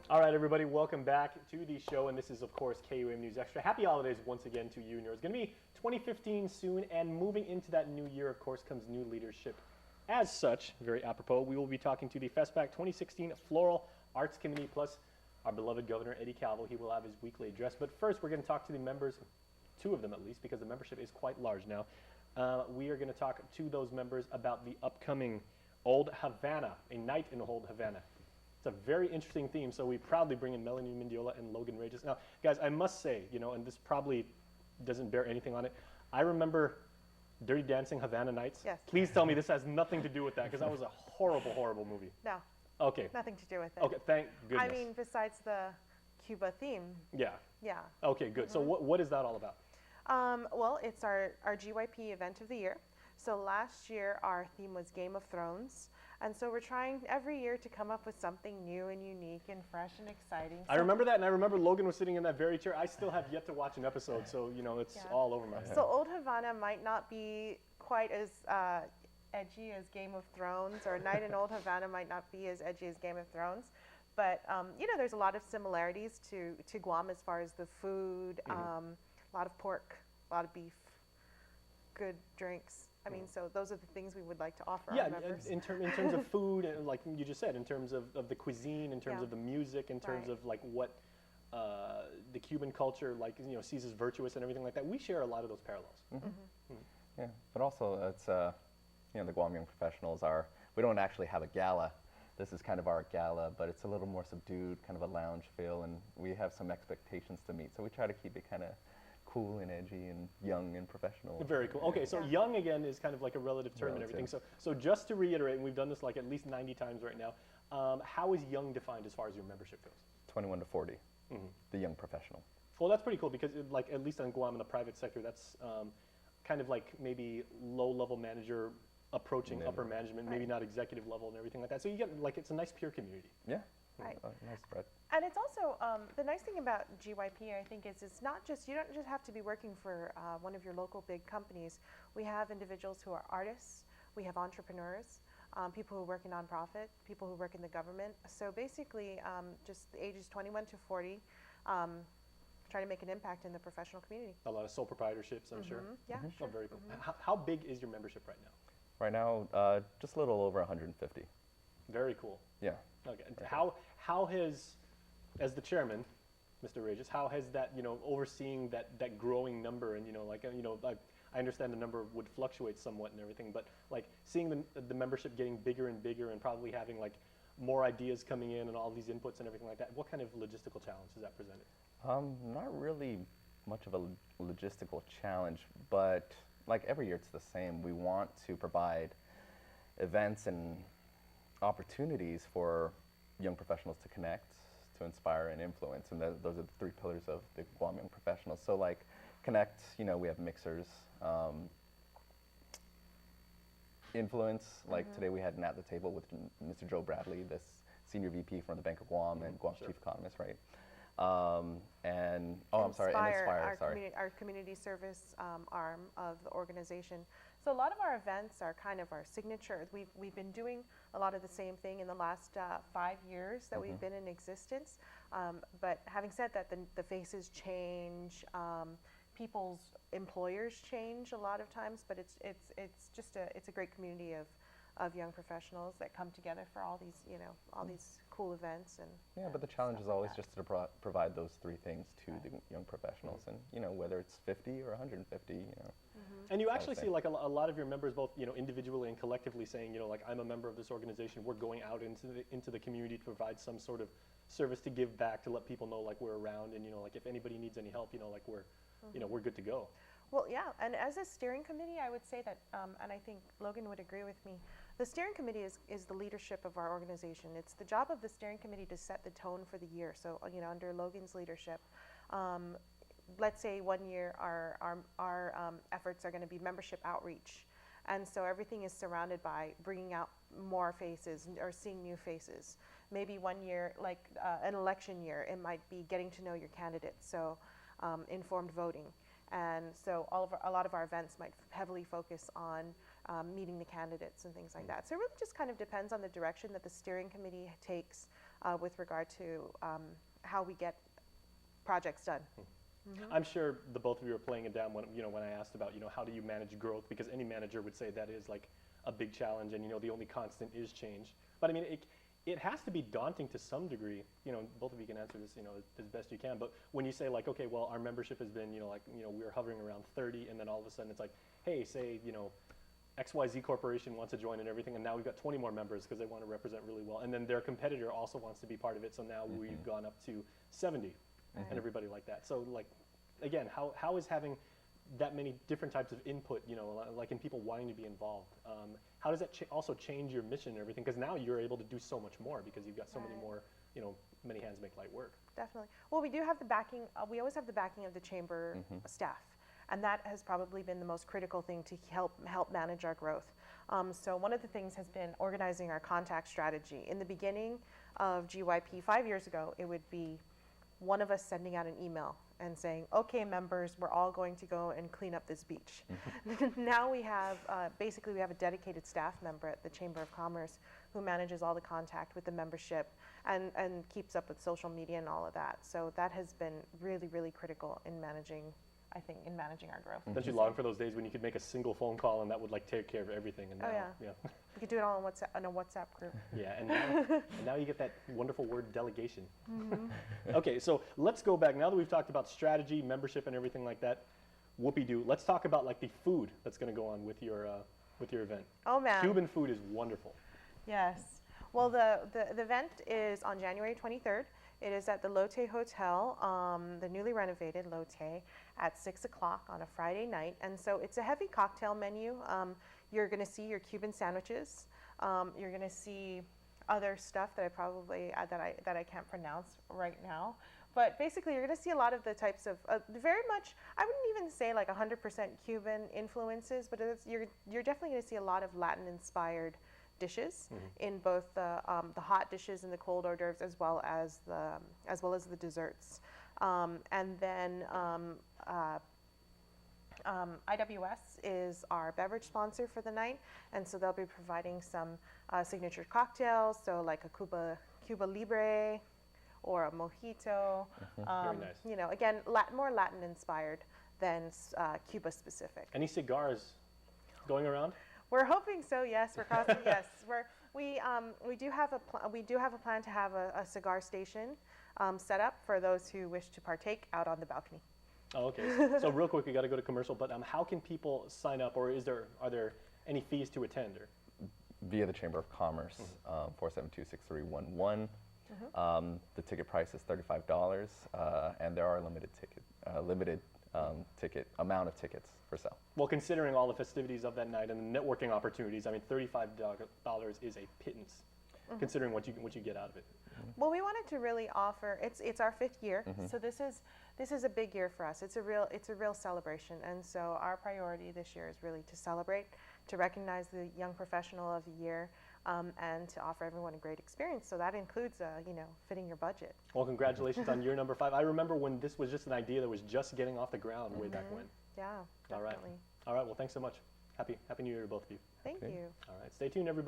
All right, everybody, welcome back to the show, and this is, of course, KUM News Extra. Happy holidays once again to you and yours. It's going to be 2015 soon, and moving into that new year, of course, comes new leadership. As such, very apropos, we will be talking to the FestBack 2016 Floral Arts Committee, plus our beloved Governor Eddie Calvo. He will have his weekly address. But first, we're going to talk to the members, two of them at least, because the membership is quite large now. We are going to talk to those members about the upcoming Old Havana, a night in Old Havana. It's a very interesting theme, so we proudly bring in Melanie Mendiola and Logan Regis. Now, guys, I must say, and this probably doesn't bear anything on it, I remember Dirty Dancing, Havana Nights. Yes. Please tell me this has nothing to do with that, because that was a horrible, horrible movie. No. Okay. Nothing to do with it. Okay, thank goodness. I mean, besides the Cuba theme. Yeah. Yeah. Okay, good. So what is that all about? Well, it's our GYP event of the year. So last year, our theme was Game of Thrones. And so we're trying every year to come up with something new and unique and fresh and exciting. I remember that, and I remember Logan was sitting in that very chair. I still have yet to watch an episode, so, it's all over my head. So Old Havana might not be quite as edgy as Game of Thrones, or Night in Old Havana might not be as edgy as Game of Thrones. But, there's a lot of similarities to Guam as far as the food, a lot of pork, a lot of beef, good drinks. I mean, so those are the things we would like to offer our members. In terms of food, and like you just said, in terms of the cuisine, in terms of the music, in terms of like what the Cuban culture sees as virtuous and everything like that, we share a lot of those parallels. Yeah, but also it's the Guam Young Professionals we don't actually have a gala. This is kind of our gala, but it's a little more subdued, kind of a lounge feel, and we have some expectations to meet, so we try to keep it kind of cool and edgy and young and professional. Very cool. Okay, so young again is kind of like a relative term and everything. So just to reiterate, and we've done this like at least 90 times right now, how is young defined as far as your membership goes? 21 to 40, the young professional. Well, that's pretty cool because like at least on Guam in the private sector, that's kind of like maybe low-level manager approaching upper management, maybe not executive level and everything like that. So you get like it's a nice peer community. Yeah. Right. Nice spread. And it's also, the nice thing about GYP, I think, is it's not just, you don't just have to be working for one of your local big companies. We have individuals who are artists, we have entrepreneurs, people who work in nonprofit, people who work in the government. So basically, just the ages 21 to 40, try to make an impact in the professional community. A lot of sole proprietorships, I'm sure. Yeah, sure. Oh, very cool. How big is your membership right now? Right now, just a little over 150. Very cool. Yeah. Okay. How has, as the chairman, Mr. Regis, how has that, overseeing that growing number and, I understand the number would fluctuate somewhat and everything, but like seeing the membership getting bigger and bigger and probably having like more ideas coming in and all these inputs and everything like that, what kind of logistical challenge has that presented? Not really much of a logistical challenge, but like every year it's the same. We want to provide events and opportunities for young professionals to connect, to inspire and influence, and those are the three pillars of the Guam Young Professionals. So like connect, we have mixers, influence, like today we had an at the table with Mr. Joe Bradley, this senior VP from the Bank of Guam and Guam's chief economist, right? And Inspire, our community service arm of the organization. So a lot of our events are kind of our signature. We've been doing a lot of the same thing in the last 5 years that we've been in existence. But having said that, the faces change, people's employers change a lot of times. But it's just a great community of young professionals that come together for all these these cool events and but the challenge is always just to provide those three things to the young professionals, and whether it's 50 or 150. And you actually see like a lot of your members, both individually and collectively, saying like I'm a member of this organization. We're going out into the community to provide some sort of service to give back, to let people know like we're around, and like if anybody needs any help, like we're good to go. Well, yeah, and as a steering committee, I would say that, and I think Logan would agree with me, the steering committee is the leadership of our organization. It's the job of the steering committee to set the tone for the year. So, under Logan's leadership, let's say 1 year our efforts are going to be membership outreach. And so everything is surrounded by bringing out more faces or seeing new faces. Maybe 1 year, like an election year, it might be getting to know your candidates, so informed voting. And so a lot of our events might heavily focus on meeting the candidates and things like that. So it really just kind of depends on the direction that the steering committee takes with regard to how we get projects done. I'm sure the both of you are playing it down when when I asked about how do you manage growth, because any manager would say that is like a big challenge, and the only constant is change. But I mean, it has to be daunting to some degree. Both of you can answer this as best you can. But when you say like, okay, well, our membership has been we're hovering around 30, and then all of a sudden it's like, hey, say XYZ Corporation wants to join and everything, and now we've got 20 more members because they want to represent really well, and then their competitor also wants to be part of it, so now we've gone up to 70. And everybody like that. So like, again, how is having that many different types of input, like in people wanting to be involved, how does that also change your mission and everything? Because now you're able to do so much more because you've got so many more, many hands make light work. Definitely. Well, we do have the backing, we always have the backing of the chamber staff. And that has probably been the most critical thing to help manage our growth. So one of the things has been organizing our contact strategy. In the beginning of GYP 5 years ago, it would be one of us sending out an email and saying, okay, members, we're all going to go and clean up this beach. Now we have, basically we have a dedicated staff member at the Chamber of Commerce who manages all the contact with the membership and keeps up with social media and all of that. So that has been really, really critical in managing, I think, in managing our growth. Don't you long for those days when you could make a single phone call and that would like take care of everything? And now, yeah. You could do it all on a WhatsApp group. Yeah, and now you get that wonderful word, delegation. Okay, so let's go back. Now that we've talked about strategy, membership, and everything like that, whoopee-doo, let's talk about like the food that's going to go on with your event. Oh, man. Cuban food is wonderful. Yes. Well, the event is on January 23rd. It is at the Lotte Hotel, the newly renovated Lotte, at 6 o'clock on a Friday night. And so it's a heavy cocktail menu. You're going to see your Cuban sandwiches. You're going to see other stuff that I probably that I can't pronounce right now. But basically, you're going to see a lot of the types of very much. I wouldn't even say like 100% Cuban influences, but you're definitely going to see a lot of Latin-inspired dishes in both the hot dishes and the cold hors d'oeuvres, as well as the desserts. And then IWS is our beverage sponsor for the night, and so they'll be providing some signature cocktails, so like a Cuba Libre or a mojito. Very nice. Again, more Latin inspired than Cuba specific. Any cigars going around? We're hoping so. Yes, we're crossing. Yes, we do have a plan to have a cigar station set up for those who wish to partake out on the balcony. Oh, okay. So real quick, we got to go to commercial. But how can people sign up, or are there any fees to attend? Or? Via the Chamber of Commerce, 472-6311. The ticket price is $35, and there are limited ticket amount of tickets for sale. Well, considering all the festivities of that night and the networking opportunities, I mean, $35 is a pittance, considering what you get out of it. Well, we wanted to really offer. It's our 5th year, so this is a big year for us. It's a real celebration, and so our priority this year is really to celebrate, to recognize the Young Professional of the Year, and to offer everyone a great experience. So that includes, fitting your budget. Well, congratulations on year number 5. I remember when this was just an idea that was just getting off the ground way back when. Yeah, definitely. All right. Well, thanks so much. Happy New Year to both of you. Thank you. All right. Stay tuned, everybody.